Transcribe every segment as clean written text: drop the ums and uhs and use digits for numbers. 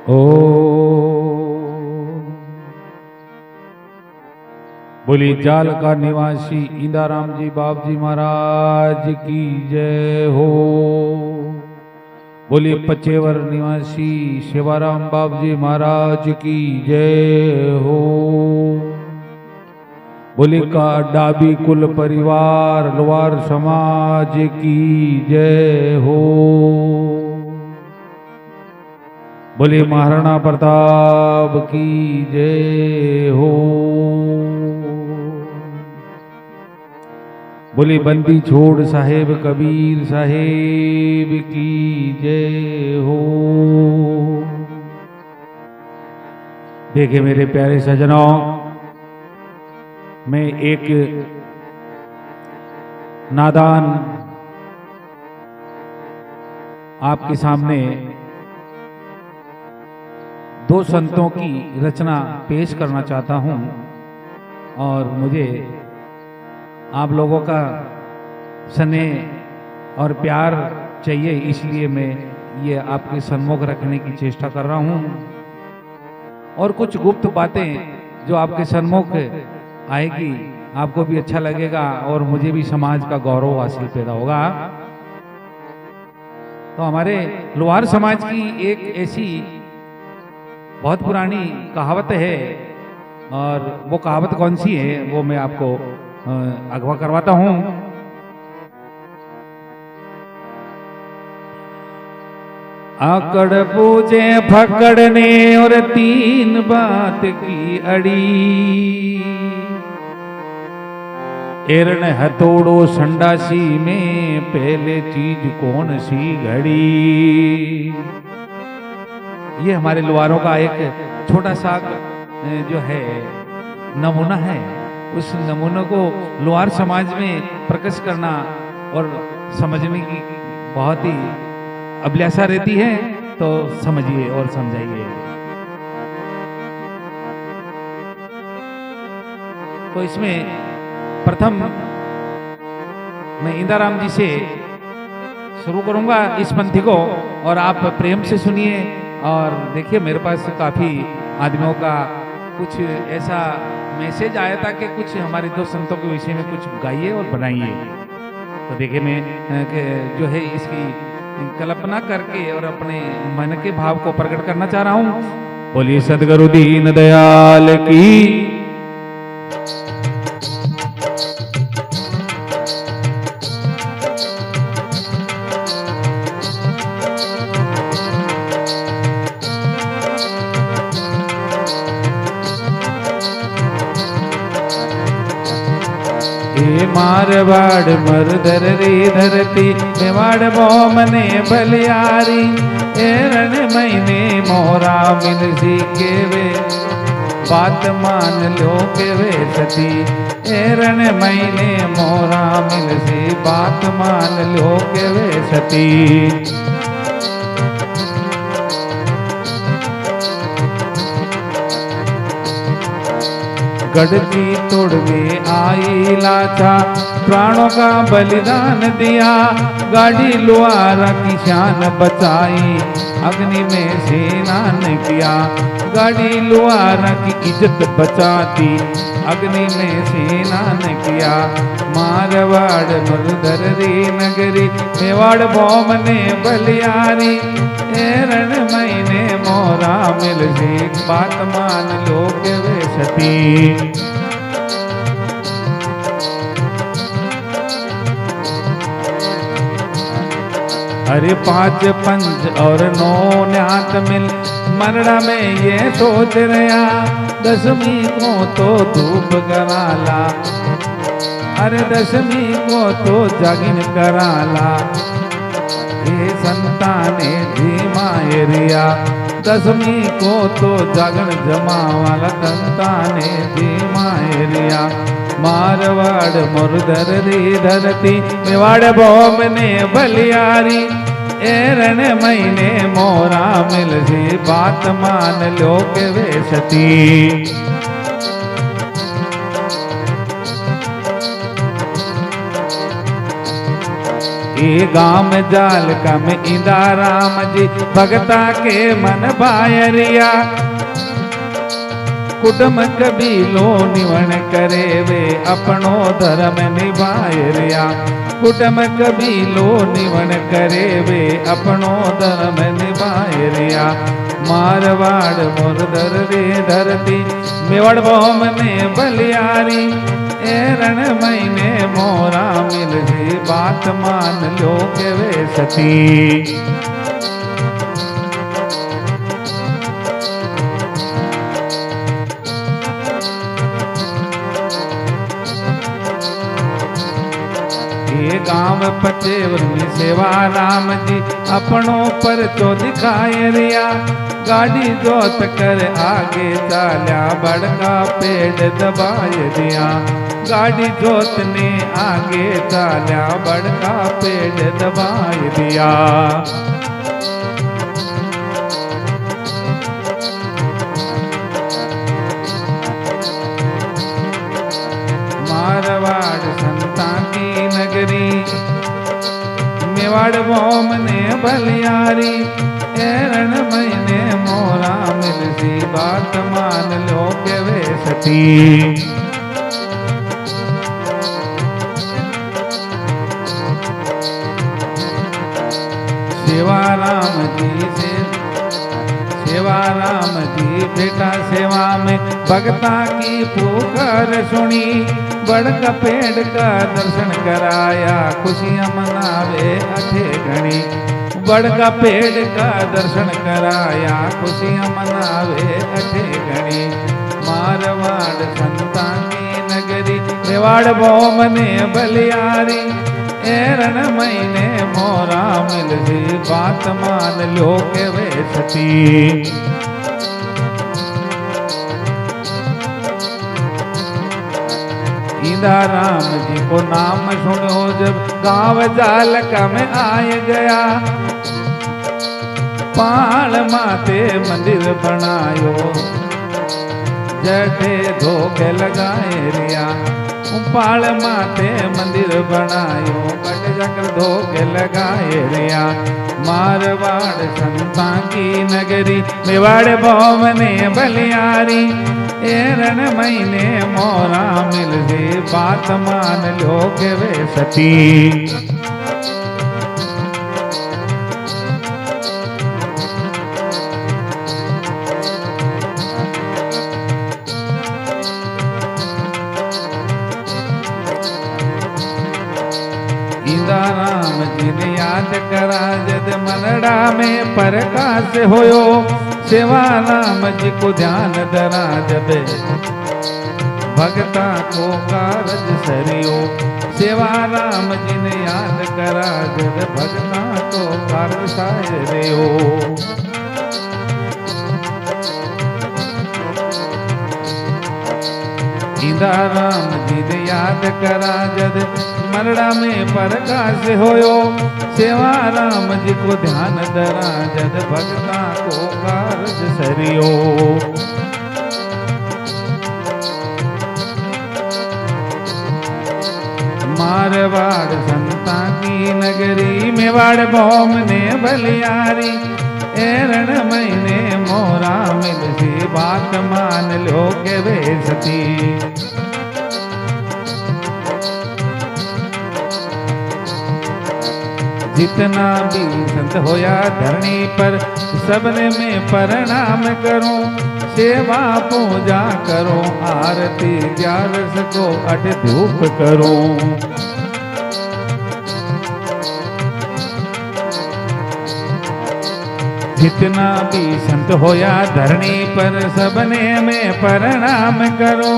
ओ बोली जाल का निवासी इंदाराम जी बाप जी महाराज की जय हो। बोली पचेवर निवासी शिवाराम बाप जी महाराज की जय हो। बोली का डाबी कुल परिवार लोहार समाज की जय हो। बोली महाराणा प्रताप की जय हो। बोली बंदी छोड़ साहेब कबीर साहेब की जय हो। देखे मेरे प्यारे सजनों, मैं एक नादान आपके सामने दो संतों की रचना पेश करना चाहता हूं और मुझे आप लोगों का स्नेह और प्यार चाहिए, इसलिए मैं ये आपके सन्मुख रखने की चेष्टा कर रहा हूं। और कुछ गुप्त बातें जो आपके सन्मुख आएगी, आपको भी अच्छा लगेगा और मुझे भी समाज का गौरव हासिल पैदा होगा। तो हमारे लोहार समाज की एक ऐसी बहुत पुरानी कहावत है, और वो कहावत कौन सी है वो मैं आपको अगवा करवाता हूं। आकड़ पूजे फकड़ने और तीन बात की अड़ी, एरण हथौड़ो संडासी में पहले चीज कौन सी घड़ी। ये हमारे लोहारों का एक छोटा सा जो है नमूना है। उस नमूने को लोहार समाज में प्रकट करना और समझने की बहुत ही अभिलाषा रहती है, तो समझिए और समझाइए। तो इसमें प्रथम मैं इंदाराम जी से शुरू करूंगा इस पंथी को, और आप प्रेम से सुनिए। और देखिए मेरे पास काफी आदमियों का कुछ ऐसा मैसेज आया था कि कुछ हमारे दो संतों के विषय में कुछ गाइए और बनाइए। तो देखिए मैं जो है इसकी कल्पना करके और अपने मन के भाव को प्रकट करना चाह रहा हूं। बोलिए सद्गुरु दीन दयाल की। मारवाड़ मरधर रे धरती मेवाड़ मोमने बलियारी, एरण महीने मोरा मिल सी केवे बात मान लो केवे सती। एरण महीने मोरा मिल सी बात मान लो केवे सती। गढ़ती तोड़ में आई लाचा प्राणों का बलिदान दिया, गाड़ी लुहारा की शान बचाई अग्नि में स्नान किया। गाड़ी लुहारा की इज्जत बचाती अग्नि में स्नान किया। मारवाड़ मरुधर री नगरी मेवाड़ बोमने बलियारी, एरण महीने मोरा मिल सी बात मान लो के वे सती। अरे 5 पंच और 9 न्यात मिल मरड़ा में ये सोच रहा, 10वीं को तो धूप कराला, अरे 10वीं को तो जागिन कराला। ये संताने धीमा एरिया, 10वीं को तो जागन जमा वाला संताने धीमा एरिया। मारवाड़ मुरधर री धरती मेवाड़ बोमने बलियारी, एरण महीने मोरा मिल सी बात मान लो के वे सती। ये गांव में जाल का में इंदा राम जी भगता के मन बायरिया कुटुम कबीलो निवण करे वे अपनो धर्म निभायरिया कुटुम कबीलो निवण करे वे अपनो धर्म निभायरिया मारवाड़ मुरदर रे धरती मेवाड़ बोम ने बलियारी एरण महीने मोरा मिल जी बात मान लो के वे सती ये गांव पचेवर में सेवा राम जी अपनों पर तो दिखाए रिया गाड़ी जोत कर आगे चाल्या बड़का पेड़ दबाए दिया गाड़ी जोत ने आगे चाल्या बड़का पेड़ दबाए दिया मारवाड़ संता की नगरी मेवाड़ बोम ने बलियारी एरण महीने मोरा मिल सी बात मान लो के वे सती सेवा राम जी से सेवा राम जी बेटा सेवा में भगता की पुकार सुनी बड़का पेड़ का दर्शन कराया खुशियां मनावे अठे घनी बड़का पेड़ का दर्शन कराया खुशियां मनावे अठे घनी मारवाड़ संता की नगरी मेवाड़ बोम ने बलियारी एरण महीने मोरा मिल जी बात मान लो के वे सती इंदा राम जी को नाम सुनो जब गांव जालका में आए गया पाल माते मंदिर बनायो जटे धोखे लगाए रिया पाल माते मंदिर बनायो बट जकर धोखे लगाए रिया मारवाड़ संता की नगरी मेवाड़ बोम ने बलियारी एरण महीने मोरा मिल जी बात मान लो के वे सती इंदा राम जी ने याद करा जद मनड़ा में प्रकाश होयो सेवा राम जी को ध्यान धरा जब भगता को कारज सरियो सेवा राम जी ने याद करा जब भगता को कारज सरियो इंदा राम जी ने याद करा जद मरड़ा में प्रकाश होयो सेवा राम जी को ध्यान धरा जद भगता को कारज सरियो मारवाड़ संता की नगरी मेवाड़ बोम ने बलियारी एरण महीने मोरा मिल सी बात मान लो के वे सती जितना भी संत होया धरणी पर सबने में प्रणाम करो सेवा पूजा करो आरती ग्यारस को अट धूप करो जितना भी संत होया धरणी पर सबने में प्रणाम करो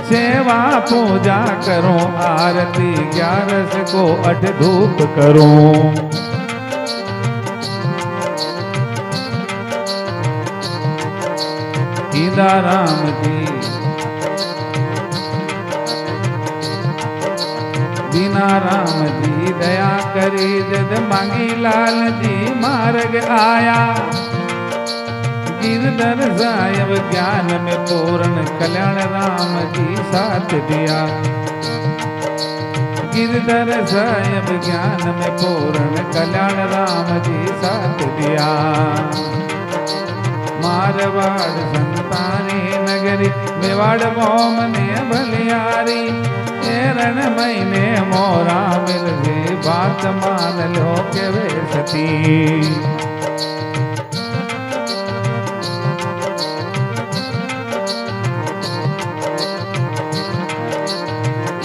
सेवा पूजा करो आरती ग्यारस को अट धूप करो इंदा राम जी दीना राम जी दया करी जद मांगी लाल जी मार्ग आया गिरधर साहेब ज्ञान में पूर्ण कल्याण राम जी साथ दिया गिरधर साहेब ज्ञान में पूर्ण कल्याण राम जी साथ दिया। मारवाड़ संतानी नगरी मेवाड़ मोम ने बलियारी रण महीने मोरा मिल गई बात मान लो के वे सती।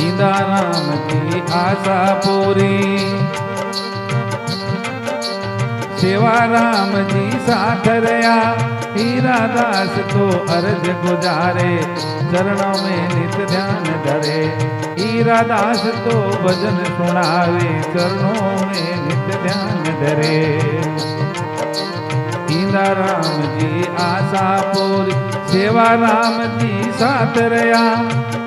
इंदा राम की आशा पूरी सेवा राम जी साथ रया। हीरा दास को अर्ज गुजारे चरणों में नित ध्यान धरे। हीरा दास तो भजन सुनावे चरणों में नित ध्यान धरे। इंदा राम जी आशा पूरी सेवा राम जी साथ रया।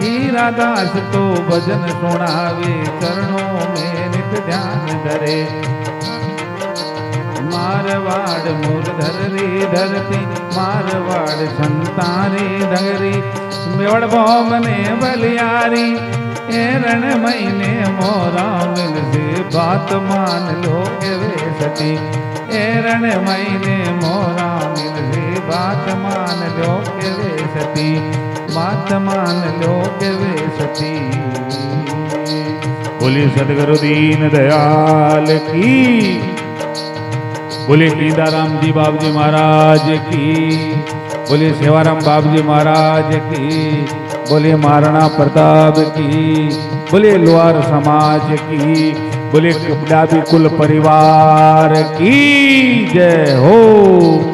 हीरा दास तो भजन सुनावे चरणों में नित ध्यान धरे। मारवाड़ मूलधर रे धरती मारवाड़ संतारे धगरी मेवड़ भौम ने बलियारी रण महीने मोरा मिल से बात मान लो के वे सती। रण महीने मोरा मिल से बात मान लो के वे सती। बात मान लो के वे सती। बोलिए सदगुरु दीन दयाल की। बोले कीदाराम जी बाबू जी महाराज की। बोले सेवाराम बाबू जी महाराज की। बोले महाराणा प्रताप की। बोले लोहार समाज की। बोले डाबी कुल परिवार की जय हो।